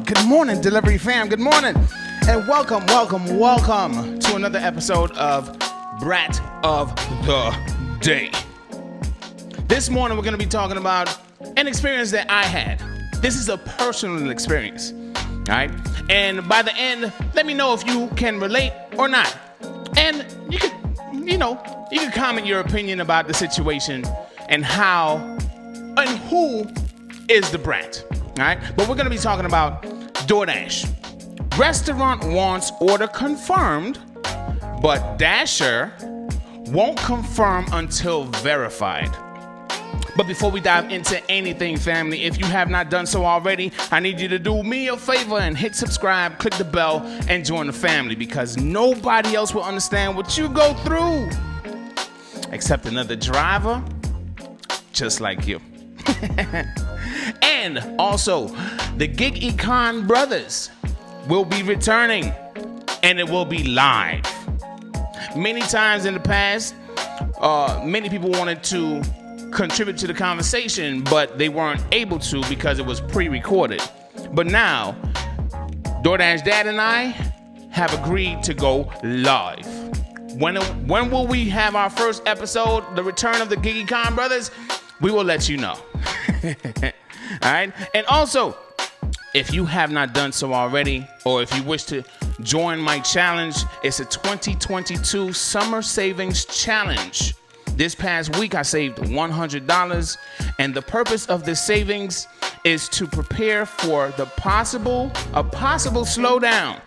Good morning, delivery fam. Good morning. And welcome to another episode of BRAT of the Day. This morning, we're going to be talking about an experience that I had. This is a personal experience, all right? And by the end, let me know if you can relate or not. And you can comment your opinion about the situation and how and who is the brat, all right? But we're going to be talking about Doordash. Restaurant wants order confirmed, but Dasher won't confirm until verified. But before we dive into anything, family, if you have not done so already, I need you to do me a favor and hit subscribe, click the bell, and join the family, because nobody else will understand what you go through except another driver just like you. And also, the GigIQ brothers will be returning, and it will be live. Many times in the past, many people wanted to contribute to the conversation, but they weren't able to because it was pre-recorded. But now, Doordash Dad and I have agreed to go live. When will we have our first episode, the return of the GigIQ brothers? We will let you know. All right? And also, if you have not done so already, or if you wish to join my challenge, it's a 2022 Summer Savings Challenge. This past week, I saved $100, and the purpose of this savings is to prepare for a possible slowdown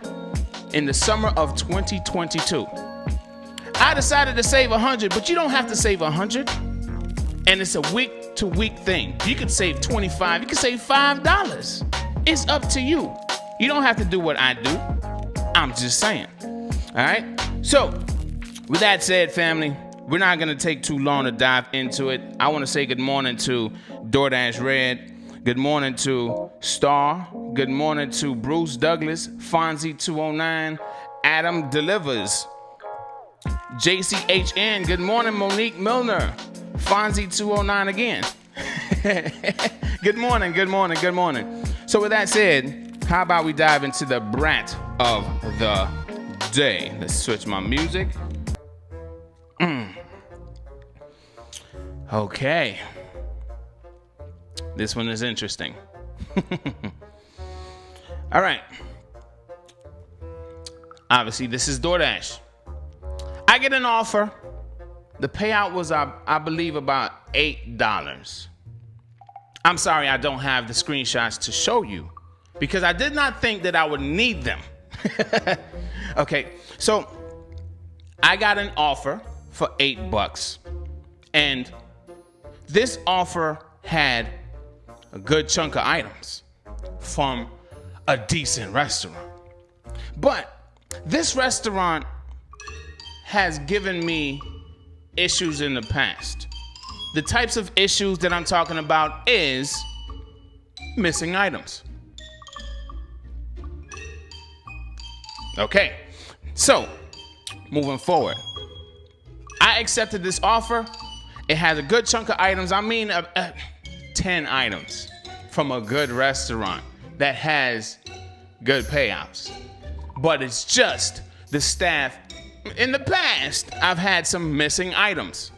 in the summer of 2022. I decided to save $100, but you don't have to save $100, and it's a week-to-week thing. You could save $25, you could save $5. It's up to you. You don't have to do what I do. I'm just saying. All right? So, with that said, family, we're not going to take too long to dive into it. I want to say good morning to Doordash Red. Good morning to Star. Good morning to Bruce Douglas, Fonzie 209, Adam Delivers, JCHN. Good morning, Monique Milner, Fonzie 209 again. Good morning. So with that said, how about we dive into the brat of the day? Let's switch my music. Okay. This one is interesting. All right. Obviously, this is Doordash. I get an offer. The payout was, I believe, about $8. I'm sorry I don't have the screenshots to show you, because I did not think that I would need them. Okay, so I got an offer for $8, and this offer had a good chunk of items from a decent restaurant. But this restaurant has given me issues in the past. The types of issues that I'm talking about is missing items. Okay, so moving forward, I accepted this offer. It has a good chunk of items. I mean, 10 items from a good restaurant that has good payouts. But it's just the staff. In the past, I've had some missing items.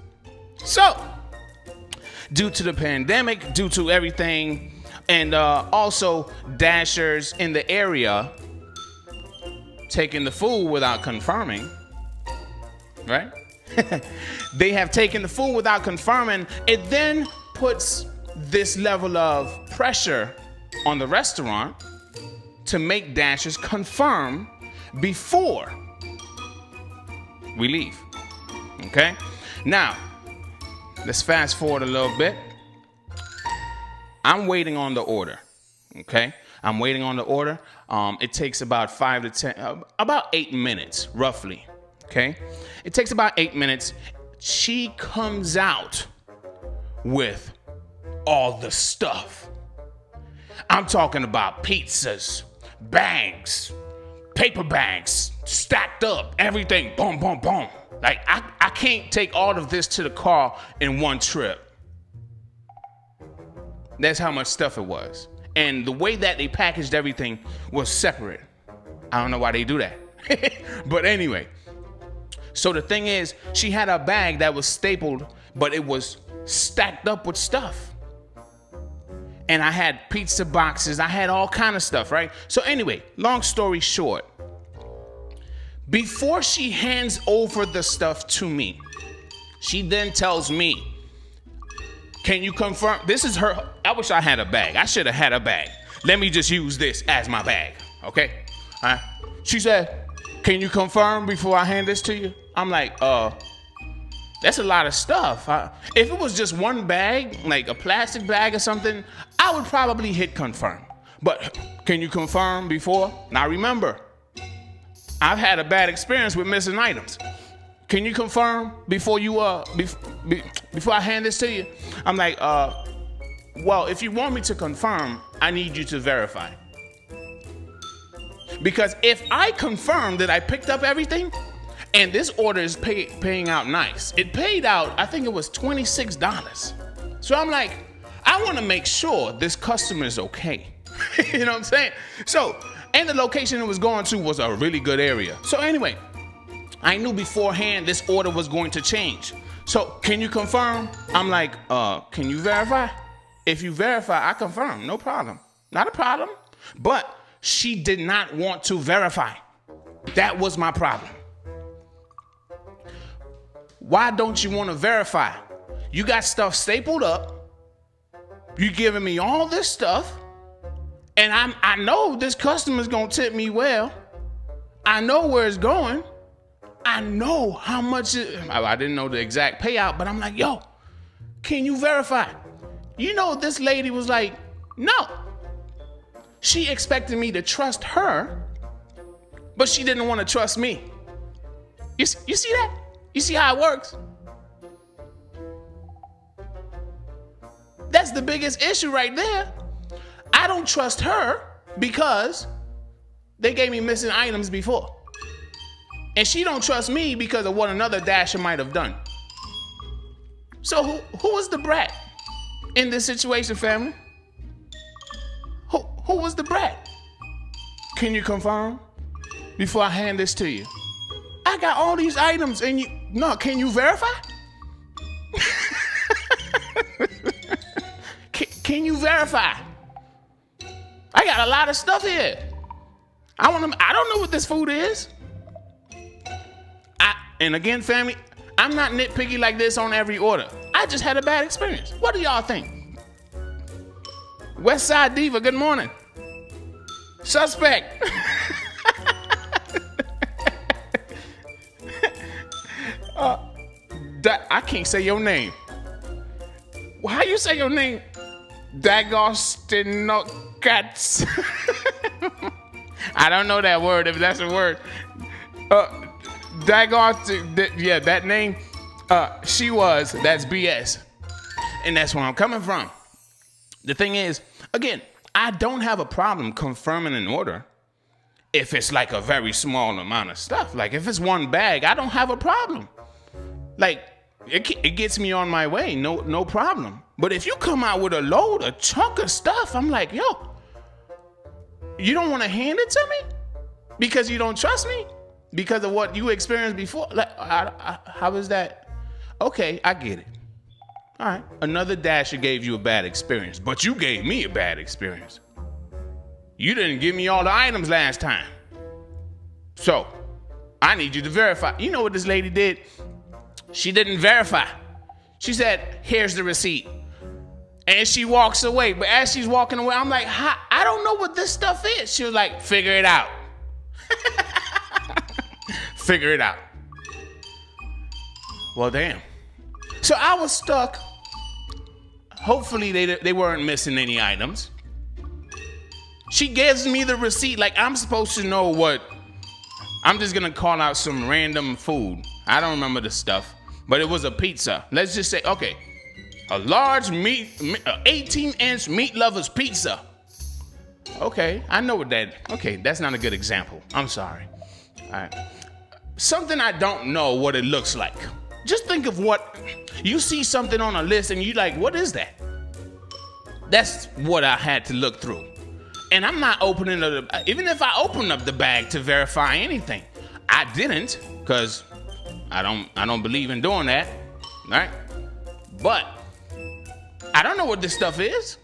So, due to the pandemic, due to everything, and also Dashers in the area taking the food without confirming, right? They have taken the food without confirming. It then puts this level of pressure on the restaurant to make Dashers confirm before we leave. Okay? Now, let's fast forward a little bit. I'm waiting on the order. Okay? I'm waiting on the order. It takes about 8 minutes, roughly. Okay? It takes about 8 minutes. She comes out with all the stuff. I'm talking about pizzas, bags, paper bags, stacked up, everything, boom, boom, boom. Like, I can't take all of this to the car in one trip. That's how much stuff it was. and the way that they packaged everything was separate. I don't know why they do that. But anyway, so the thing is, she had a bag that was stapled, but it was stacked up with stuff. And I had pizza boxes, I had all kind of stuff, right? So anyway, long story short, before she hands over the stuff to me, she then tells me, can you confirm? This is her. I wish I had a bag. I should have had a bag. Let me just use this as my bag, okay? She said, can you confirm before I hand this to you? I'm like, that's a lot of stuff. If it was just one bag, like a plastic bag or something, I would probably hit confirm. But can you confirm before? Now remember, I've had a bad experience with missing items. Can you confirm before you before I hand this to you? I'm like, well, if you want me to confirm, I need you to verify. Because if I confirm that I picked up everything, and this order is paying out nice. It paid out, I think it was $26. So I'm like, I want to make sure this customer is okay. You know what I'm saying? So, and the location it was going to was a really good area. So anyway, I knew beforehand this order was going to change. So can you confirm? I'm like, can you verify? If you verify, I confirm, no problem. Not a problem. But she did not want to verify. That was my problem. Why don't you want to verify? You got stuff stapled up. You giving me all this stuff. And I know this customer's going to tip me well. I know where it's going. I know how much I didn't know the exact payout, but I'm like, yo, can you verify? You know, this lady was like, no. She expected me to trust her, but she didn't want to trust me. You see that? You see how it works? That's the biggest issue right there. I don't trust her because they gave me missing items before. And she don't trust me because of what another dasher might have done. So who was the brat in this situation, family? Who was the brat? Can you confirm before I hand this to you? I got all these items and can you verify? Can you verify? I got a lot of stuff here. I don't know what this food is. And again, family, I'm not nitpicky like this on every order. I just had a bad experience. What do y'all think? Westside Diva, good morning. Suspect. I can't say your name. Well, how you say your name? Dagostinokats. I don't know that word, if that's a word. Yeah, that name. That's BS. And that's where I'm coming from. The thing is, again, I don't have a problem confirming an order if it's like a very small amount of stuff. Like if it's one bag, I don't have a problem. Like it gets me on my way, no problem. But if you come out with a chunk of stuff, I'm like, yo, you don't want to hand it to me because you don't trust me because of what you experienced before. Like, how is that? Okay, I get it. All right, another dasher gave you a bad experience, but you gave me a bad experience. You didn't give me all the items last time. So I need you to verify. You know what this lady did? She didn't verify. She said, here's the receipt. And she walks away. But as she's walking away, I'm like, I don't know what this stuff is. She was like, figure it out. Figure it out. Well, damn. So I was stuck. Hopefully they weren't missing any items. She gives me the receipt like I'm supposed to know what. I'm just going to call out some random food. I don't remember the stuff. But it was a pizza. Let's just say, okay, a large 18-inch meat lover's pizza. Okay, I know what that. Okay, that's not a good example. I'm sorry. All right. Something I don't know what it looks like. Just think of what you see something on a list and you like, what is that? That's what I had to look through. And I'm not opening up, even if I open up the bag to verify anything. I didn't, because I don't believe in doing that, right? But I don't know what this stuff is.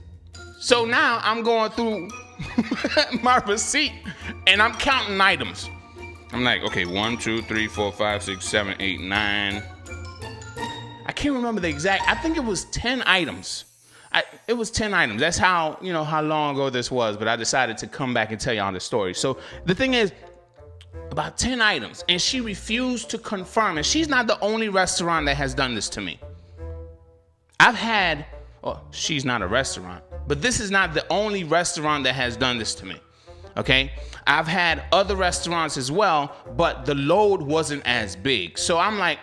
So now I'm going through my receipt and I'm counting items. I'm like, okay, 1, 2, 3, 4, 5, 6, 7, 8, 9. I can't remember the exact, I think it was 10 items. It was 10 items. That's how, how long ago this was, but I decided to come back and tell y'all the story. So the thing is, about 10 items, and she refused to confirm. And she's not the only restaurant that has done this to me. She's not a restaurant, but this is not the only restaurant that has done this to me. Okay? I've had other restaurants as well, but the load wasn't as big. So I'm like,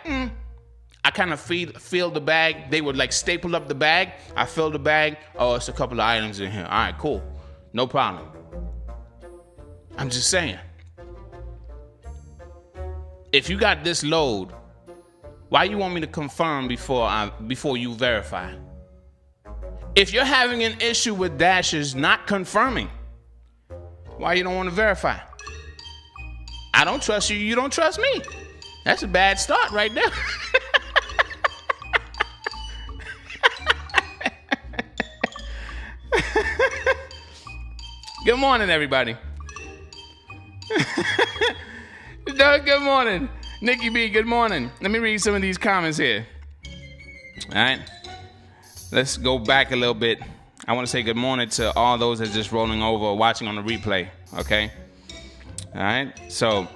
I kind of feel the bag. They would like staple up the bag. I fill the bag. Oh, it's a couple of items in here. All right, cool. No problem. I'm just saying. If you got this load, why you want me to confirm before you verify? If you're having an issue with Dashers not confirming, why you don't want to verify? I don't trust you, you don't trust me. That's a bad start right there. Good morning, everybody. Doug, good morning. Nikki B, good morning. Let me read some of these comments here. All right. Let's go back a little bit. I want to say good morning to all those that are just rolling over or watching on the replay. Okay. All right. So, all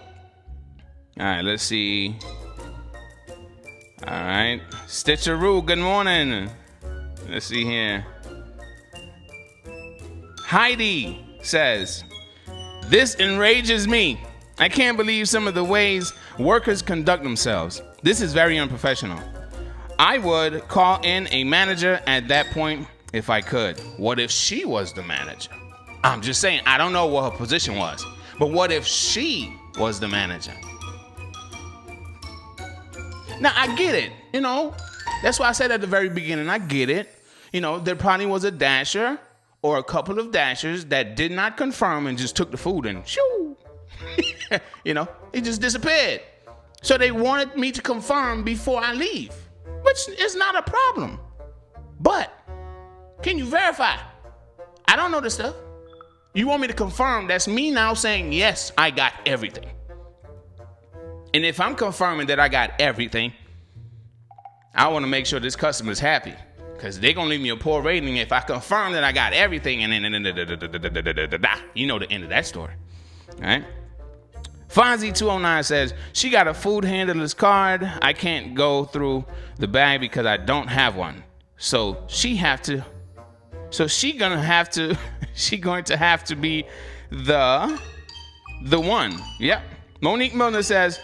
right, let's see. All right. Stitcheroo, good morning. Let's see here. Heidi says, this enrages me. I can't believe some of the ways workers conduct themselves. This is very unprofessional. I would call in a manager at that point if I could. What if she was the manager? I'm just saying, I don't know what her position was, but what if she was the manager? Now, I get it, That's why I said at the very beginning, I get it. There probably was a Dasher or a couple of Dashers that did not confirm and just took the food and shoo. It just disappeared. So they wanted me to confirm before I leave, which is not a problem. But can you verify? I don't know this stuff. You want me to confirm? That's me now saying, yes, I got everything. And if I'm confirming that I got everything, I want to make sure this customer is happy, because they're going to leave me a poor rating if I confirm that I got everything and then you know the end of that story. All right. Fonzie209 says, she got a food handler's card. I can't go through the bag because I don't have one. So she going to have to be the one. Yep. Monique Milner says,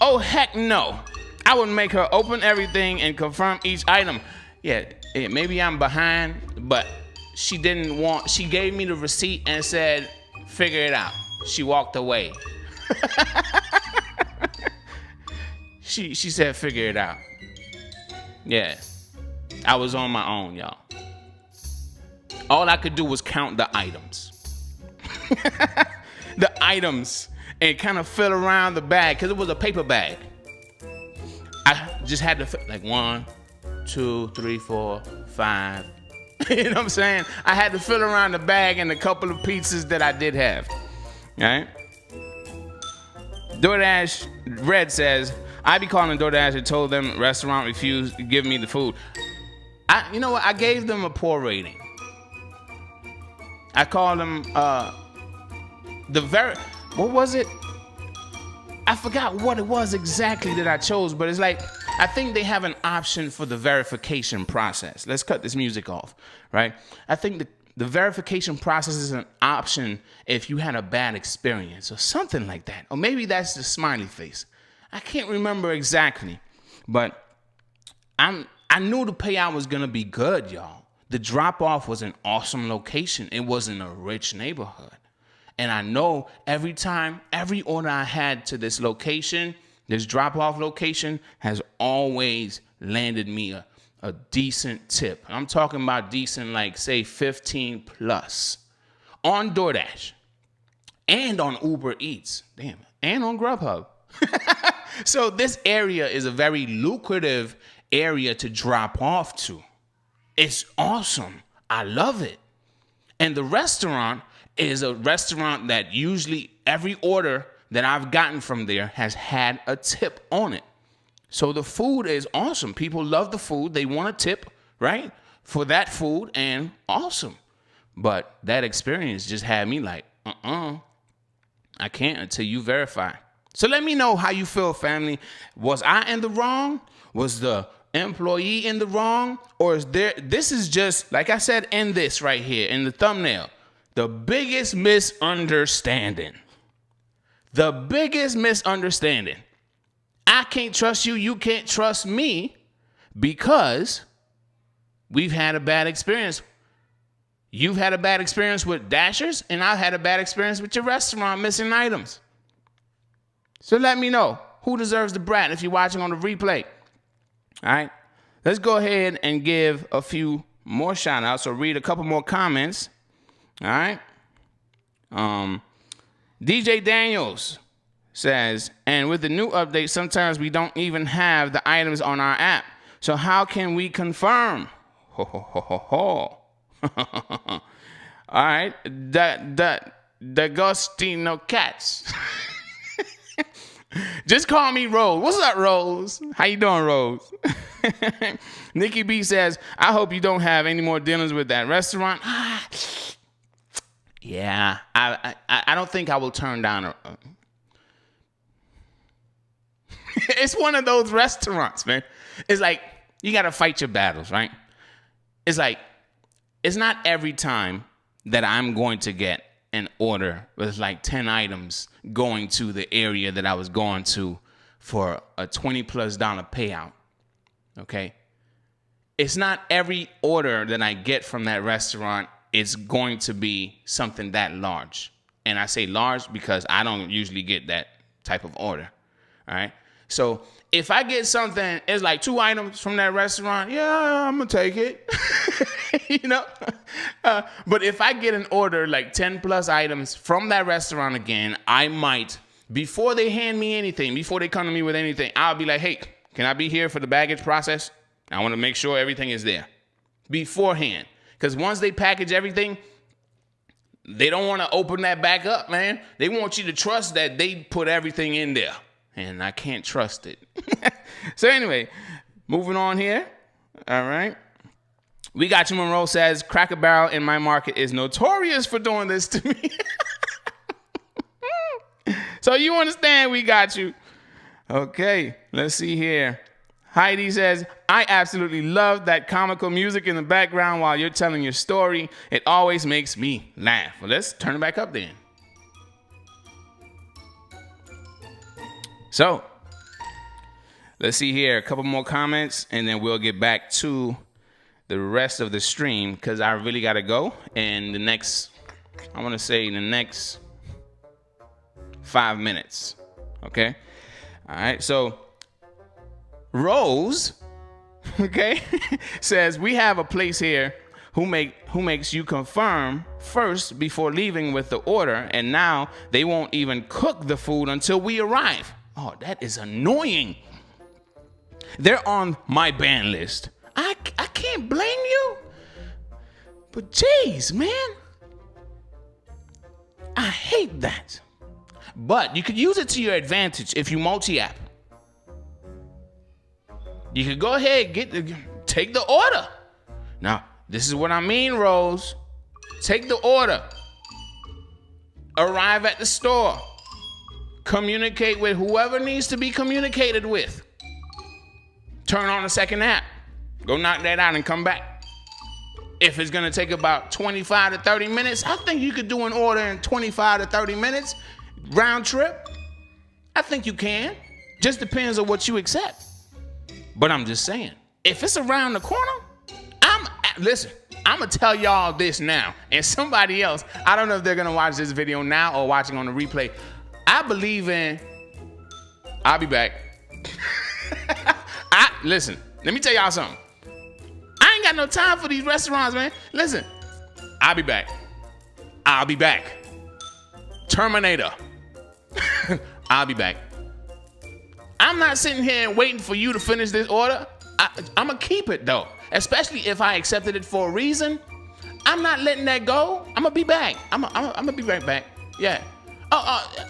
oh, heck no. I would make her open everything and confirm each item. Yeah, maybe I'm behind, but she gave me the receipt and said, figure it out. She walked away. She said, figure it out. Yeah. I was on my own, y'all. All I could do was count the items. The items. And kind of fill around the bag, because it was a paper bag. I just had to, 1, 2, 3, 4, 5. You know what I'm saying? I had to fill around the bag and a couple of pizzas that I did have. All right. Doordash Red says, I be calling Doordash and told them restaurant refused to give me the food. You know what? I gave them a poor rating. I called them what was it? I forgot what it was exactly that I chose, but it's like, I think they have an option for the verification process. Let's cut this music off, right? I think the verification process is an option if you had a bad experience or something like that. Or maybe that's the smiley face. I can't remember exactly, but I knew the payout was going to be good, y'all. The drop-off was an awesome location. It was in a rich neighborhood. And I know every order I had to this location, this drop-off location has always landed me a decent tip. I'm talking about decent, like say 15 plus on DoorDash and on Uber Eats. Damn, and on Grubhub. So this area is a very lucrative area to drop off to. It's awesome. I love it. And the restaurant is a restaurant that usually every order that I've gotten from there has had a tip on it. So the food is awesome. People love the food. They want a tip, right, for that food, and awesome. But that experience just had me like, I can't until you verify. So let me know how you feel, family. Was I in the wrong? Was the employee in the wrong? Or is there, this is just, like I said in this right here, in the thumbnail, the biggest misunderstanding. The biggest misunderstanding. I can't trust you, you can't trust me, because we've had a bad experience. You've had a bad experience with Dashers, and I've had a bad experience with your restaurant missing items. So let me know who deserves the BRAT if you're watching on the replay. All right, let's go ahead and give a few more shout outs or read a couple more comments. All right. DJ Daniels says, and with the new update, sometimes we don't even have the items on our app. So how can we confirm? Ho, ho, ho, ho, ho. All right. The Gostino Cats. Just call me Rose. What's up, Rose? How you doing, Rose? Nikki B says, I hope you don't have any more dealings with that restaurant. Yeah, I don't think I will turn down It's one of those restaurants, man. It's like, you got to fight your battles, right? It's like, it's not every time that I'm going to get an order with like 10 items going to the area that I was going to for a $20+ payout, okay? It's not every order that I get from that restaurant is going to be something that large. And I say large because I don't usually get that type of order, all right? So if I get something, it's like 2 items from that restaurant, yeah, I'm gonna take it, you know? But if I get an order like 10+ items from that restaurant again, I might, before they hand me anything, before they come to me with anything, I'll be like, hey, can I be here for the baggage process? I wanna make sure everything is there beforehand. Because once they package everything, they don't wanna open that back up, man. They want you to trust that they put everything in there. And I can't trust it. So anyway, moving on here. All right. We Got You Monroe says, Cracker Barrel in my market is notorious for doing this to me. So you understand, we got you. Okay, let's see here. Heidi says, I absolutely love that comical music in the background while you're telling your story. It always makes me laugh. Well, let's turn it back up then. So, let's see here, a couple more comments, and then we'll get back to the rest of the stream, because I really got to go. And the next, I want to say the next 5 minutes, okay? All right, so Rose, okay, says, we have a place here who makes you confirm first before leaving with the order, and now they won't even cook the food until we arrive. Oh, that is annoying. They're on my ban list. I can't blame you. But geez, man. I hate that. But you could use it to your advantage if you multi-app. You could go ahead, take the order. Now, this is what I mean, Rose. Take the order. Arrive at the store. Communicate with whoever needs to be communicated with. Turn on the second app. Go knock that out and come back. If it's going to take about 25 to 30 minutes, I think you could do an order in 25 to 30 minutes. Round trip. I think you can. Just depends on what you accept. But I'm just saying, if it's around the corner, listen, I'm going to tell y'all this now. And somebody else, I don't know if they're going to watch this video now or watching on the replay. I believe in, I'll be back. Listen, let me tell y'all something. got no time for these restaurants, man. Listen, I'll be back. I'll be back. Terminator. I'll be back. I'm not sitting here and waiting for you to finish this order. I'm going to keep it, though. Especially if I accepted it for a reason. I'm not letting that go. I'm going to be back. I'm going to be right back. Yeah.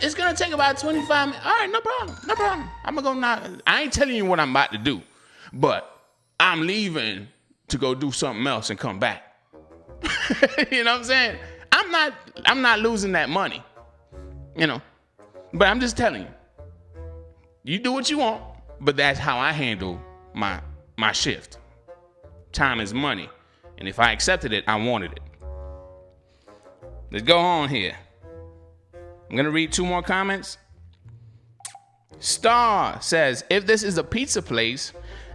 It's going to take about 25 minutes. All right, no problem. No problem. I'm going to go now. I ain't telling you what I'm about to do. But I'm leaving to go do something else and come back. You know what I'm saying? I'm not losing that money. You know. But I'm just telling you. You do what you want, but that's how I handle my shift. Time is money. And if I accepted it, I wanted it. Let's go on here. I'm going to read 2 more comments. Star says, if this is a pizza place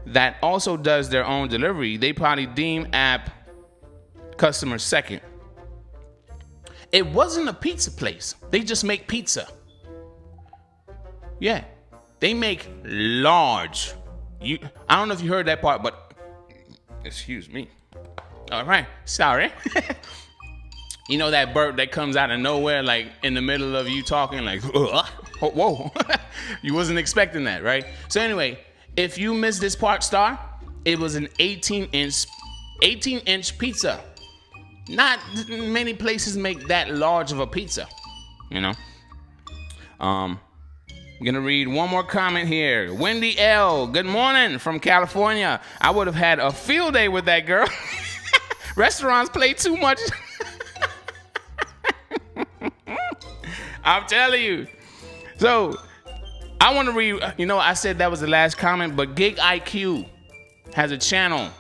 that also does their own delivery, they probably deem app customers second. It wasn't a pizza place. They just make pizza. Yeah. They make large. I don't know if you heard that part, but excuse me. All right. Sorry. You know that burp that comes out of nowhere, like in the middle of you talking, like, whoa. You wasn't expecting that, right? So anyway, if you missed this part, Star, it was an 18-inch pizza. Not many places make that large of a pizza, you know? I'm gonna read one more comment here. Wendy L, good morning from California. I would have had a field day with that girl. Restaurants play too much. I'm telling you. So I want to read, I said that was the last comment, but GigIQ has a channel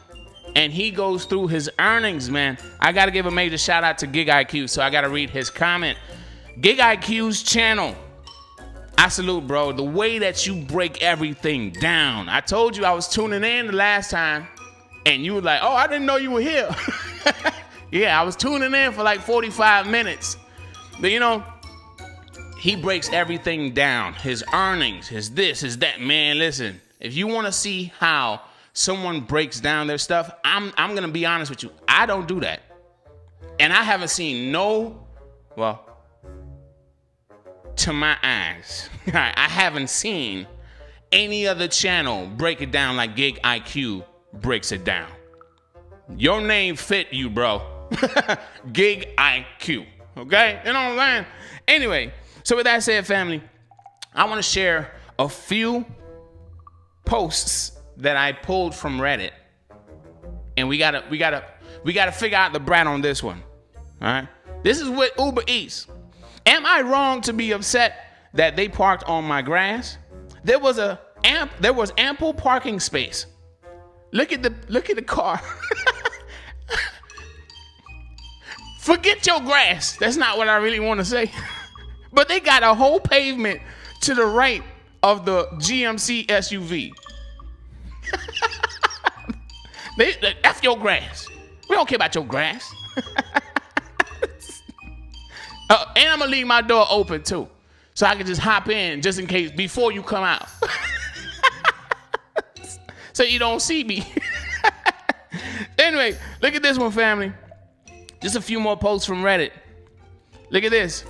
and he goes through his earnings, man. I got to give a major shout out to GigIQ, so I got to read his comment. GigIQ's channel. I salute, bro. The way that you break everything down. I told you I was tuning in the last time, and you were like, oh, I didn't know you were here. Yeah, I was tuning in for like 45 minutes. But, he breaks everything down. His earnings, his this, his that. Man, listen, if you want to see how someone breaks down their stuff, I'm going to be honest with you. I don't do that. And I haven't seen to my eyes, I haven't seen any other channel break it down like GigIQ breaks it down. Your name fit you, bro. GigIQ. Okay? You know what I'm saying? Anyway, so with that said, family, I want to share a few posts that I pulled from Reddit. And we gotta figure out the BRAT on this one. All right? This is with Uber Eats. Am I wrong to be upset that they parked on my grass? There was ample parking space. Look at the car. Forget your grass. That's not what I really want to say. But they got a whole pavement to the right of the GMC SUV. They F your grass. We don't care about your grass. And I'm going to leave my door open, too. So I can just hop in just in case before you come out. So you don't see me. Anyway, look at this one, family. Just a few more posts from Reddit. Look at this.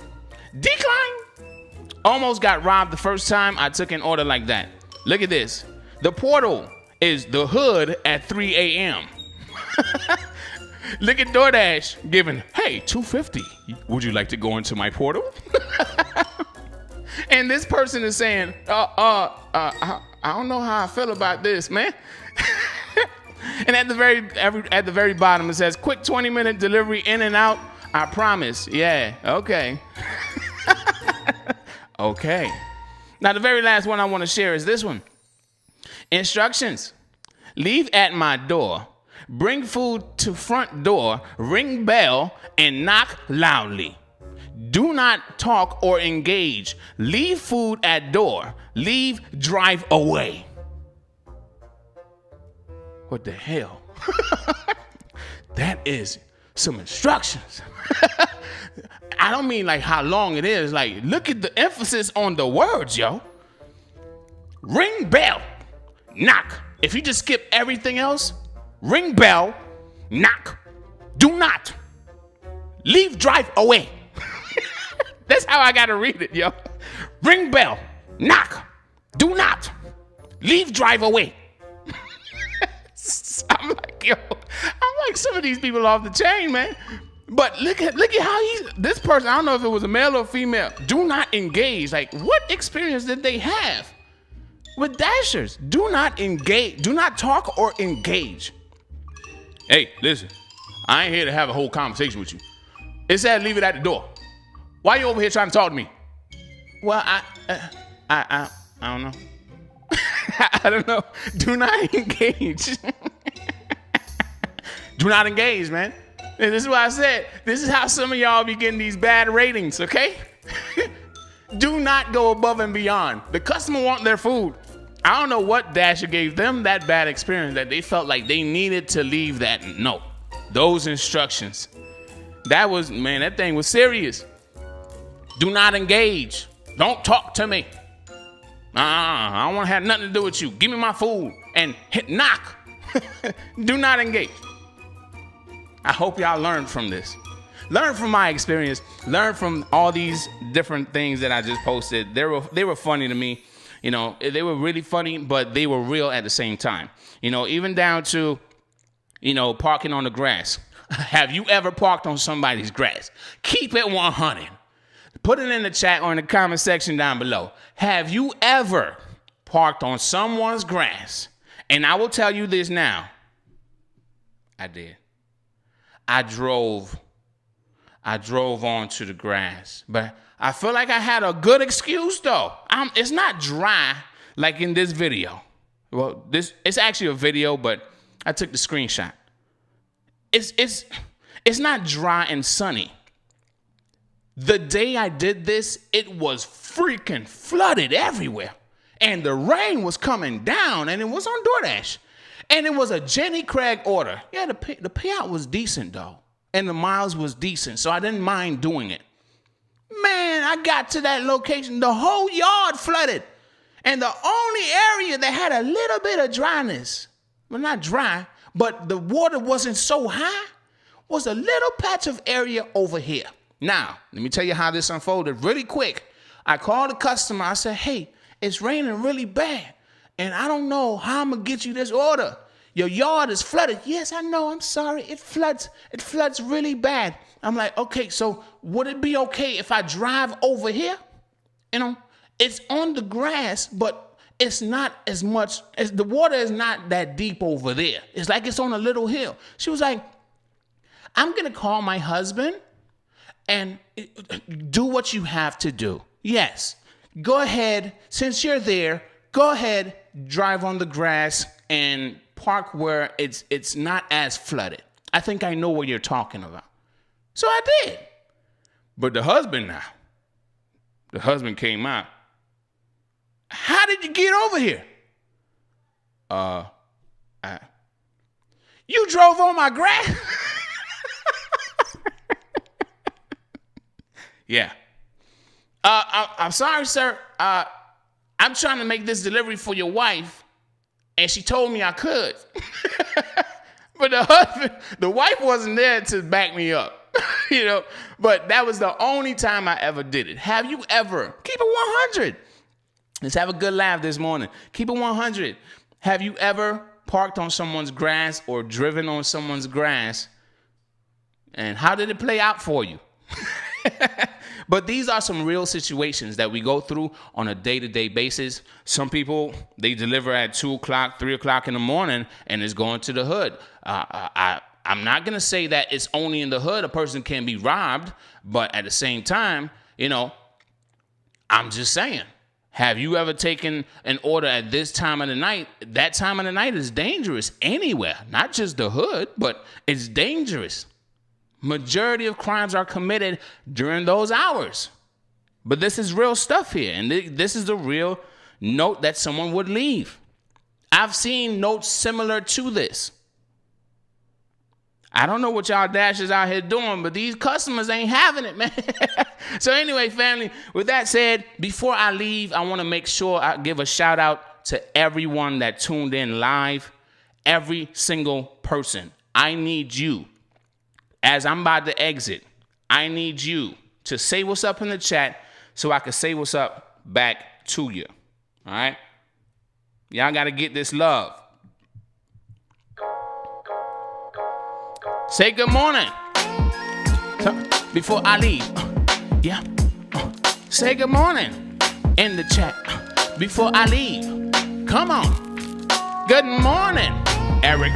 Decline. Almost got robbed the first time I took an order like that. Look at this. The portal is the hood at 3 a.m. Look at Doordash giving, hey, $2.50. Would you like to go into my portal? And this person is saying, I don't know how I feel about this, man. And at the very bottom, it says, quick 20-minute delivery in and out. I promise. Yeah, okay. Okay. Now, the very last one I want to share is this one. Instructions. Leave at my door. Bring food to front door, ring bell, and knock loudly. Do not talk or engage. Leave food at door. Leave, drive away. What the hell? That is some instructions. I don't mean like how long it is. Like, look at the emphasis on the words, yo. Ring bell, knock. If you just skip everything else, ring bell, knock, do not, leave, drive away. That's how I gotta read it, yo. Ring bell, knock, do not, leave, drive away. I'm like some of these people off the chain, man. But look at how this person, I don't know if it was a male or female, do not engage. Like, what experience did they have with Dashers? Do not engage, do not talk or engage. Hey, listen, I ain't here to have a whole conversation with you. It said leave it at the door. Why you over here trying to talk to me? Well, I don't know. I don't know. Do not engage. Do not engage, man. And this is why I said, this is how some of y'all be getting these bad ratings, okay? Do not go above and beyond. The customer want their food. I don't know what Dasher gave them that bad experience that they felt like they needed to leave that note. Those instructions. That thing was serious. Do not engage. Don't talk to me. I don't want to have nothing to do with you. Give me my food and knock. Do not engage. I hope y'all learned from this. Learn from my experience. Learn from all these different things that I just posted. They were funny to me. You know, they were really funny, but they were real at the same time. You know, even down to, you know, parking on the grass. Have you ever parked on somebody's grass? Keep it 100. Put it in the chat or in the comment section down below. Have you ever parked on someone's grass? And I will tell you this now. I did. I drove onto the grass, but I feel like I had a good excuse though. It's not dry like in this video. Well, it's actually a video, but I took the screenshot. It's not dry and sunny. The day I did this, it was freaking flooded everywhere, and the rain was coming down, and it was on Doordash. And it was a Jenny Craig order. Yeah, the payout was decent, though. And the miles was decent, so I didn't mind doing it. Man, I got to that location. The whole yard flooded. And the only area that had a little bit of dryness, well, not dry, but the water wasn't so high, was a little patch of area over here. Now, let me tell you how this unfolded really quick. I called the customer. I said, hey, it's raining really bad, and I don't know how I'm going to get you this order. Your yard is flooded. Yes, I know. I'm sorry. It floods really bad. I'm like, okay, so would it be okay if I drive over here? You know, it's on the grass, but it's not as much as the water is not that deep over there. It's like it's on a little hill. She was like, I'm going to call my husband and do what you have to do. Yes, go ahead. Since you're there, go ahead, drive on the grass and park where it's not as flooded. I think I know what you're talking about. So I did. But the husband came out. How did you get over here? You drove on my grass? Yeah. I'm sorry, sir. I'm trying to make this delivery for your wife, and she told me I could. But the wife wasn't there to back me up. You know, but that was the only time I ever did it. Have you ever, keep it 100. Let's have a good laugh this morning. Keep it 100. Have you ever parked on someone's grass or driven on someone's grass? And how did it play out for you? But these are some real situations that we go through on a day-to-day basis. Some people, they deliver at 2 o'clock, 3 o'clock in the morning, and it's going to the hood. I'm not going to say that it's only in the hood a person can be robbed, but at the same time, you know, I'm just saying, have you ever taken an order at this time of the night? That time of the night is dangerous anywhere, not just the hood, but it's dangerous. Majority of crimes are committed during those hours. But this is real stuff here, and this is the real note that someone would leave. I've seen notes similar to this. I don't know what y'all Dashers out here doing, but these customers ain't having it, man. So anyway, family, with that said, before I leave, I want to make sure I give a shout out to everyone that tuned in live, every single person. I need you, as I'm about to exit, I need you to say what's up in the chat so I can say what's up back to you. All right? Y'all got to get this love. Say good morning before I leave. Yeah. Say good morning in the chat before I leave. Come on. Good morning, Eric.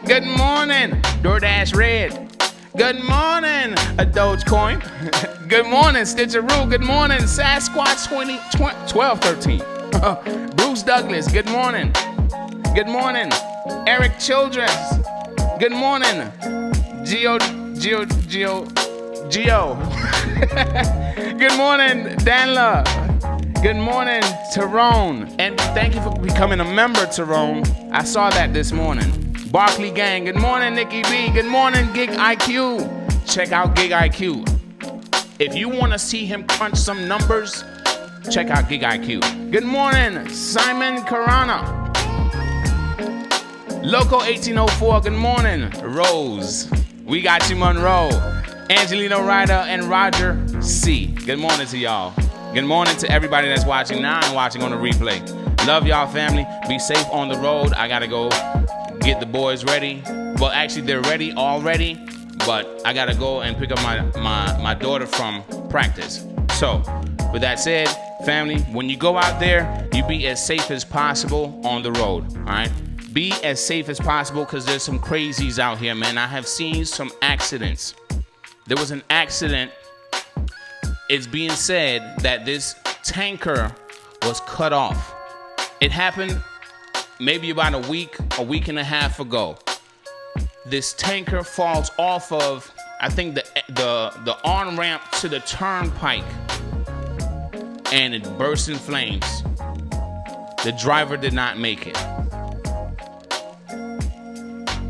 Good morning, Doordash Red. Good morning, a Dogecoin. Good morning, Stitcheroo. Good morning, Sasquatch 1213. Bruce Douglas. Good morning. Good morning, Eric Childress. Good morning, Geo. Good morning, Danla. Good morning, Tyrone. And thank you for becoming a member, Tyrone. I saw that this morning. Barkley Gang. Good morning, Nikki B. Good morning, GigIQ. Check out GigIQ. If you want to see him crunch some numbers, check out GigIQ. Good morning, Simon Karana. Loco 1804, good morning, Rose. We got you, Monroe. Angelino Ryder and Roger C. Good morning to y'all. Good morning to everybody that's watching now and watching on the replay. Love y'all, family. Be safe on the road. I gotta go get the boys ready. Well, actually, they're ready already, but I gotta go and pick up my daughter from practice. So, with that said, family, when you go out there, you be as safe as possible on the road, all right? Be as safe as possible because there's some crazies out here, man. I have seen some accidents. There was an accident. It's being said that this tanker was cut off. It happened maybe about a week and a half ago. This tanker falls off of, I think, the on-ramp to the turnpike, and it burst in flames. The driver did not make it.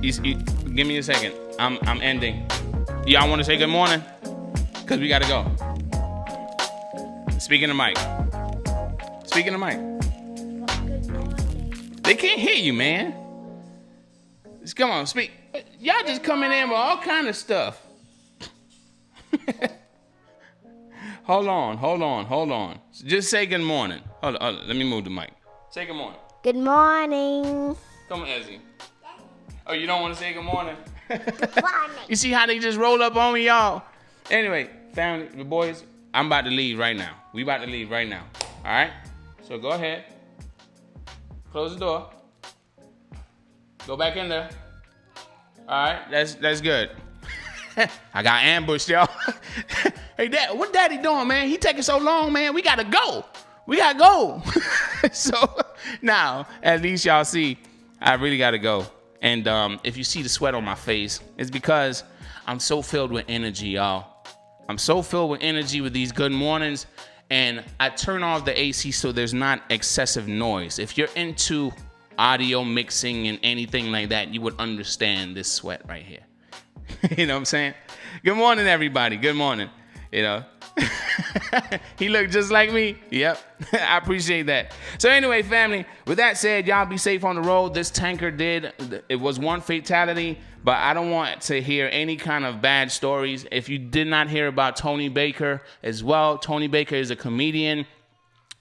Give me a second. I'm ending. Y'all want to say good morning? Because we got to go. Speaking of mic. Speaking of mic. They can't hear you, man. Just come on, speak. Y'all just coming in with all kind of stuff. Hold on. Just say good morning. Hold on. Let me move the mic. Say good morning. Good morning. Come on, Ezzy. Oh, you don't want to say good morning? Good morning. You see how they just roll up on me, y'all? Anyway, family, the boys, I'm about to leave right now. We about to leave right now. All right? So go ahead. Close the door. Go back in there. All right? That's good. I got ambushed, y'all. Hey, Dad, what Daddy doing, man? He taking so long, man. We got to go. So now, at least y'all see, I really got to go. And if you see the sweat on my face, it's because I'm so filled with energy, y'all. I'm so filled with energy with these good mornings. And I turn off the AC so there's not excessive noise. If you're into audio mixing and anything like that, you would understand this sweat right here. You know what I'm saying? Good morning, everybody. Good morning. You know, he looked just like me. Yep. I appreciate that. So anyway, family, with that said, y'all be safe on the road. This tanker it was one fatality, but I don't want to hear any kind of bad stories. If you did not hear about Tony Baker as well, Tony Baker is a comedian.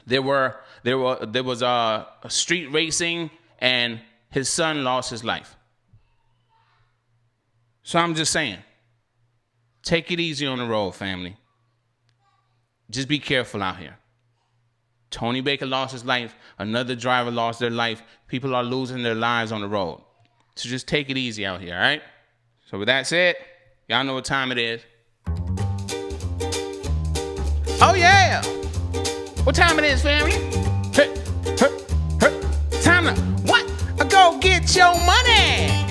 There was a street racing and his son lost his life. So I'm just saying, take it easy on the road, family. Just be careful out here. Tony Baker lost his life. Another driver lost their life. People are losing their lives on the road. So just take it easy out here, all right? So with that said, y'all know what time it is. Oh, yeah. What time it is, family? Time to what? Go get your money.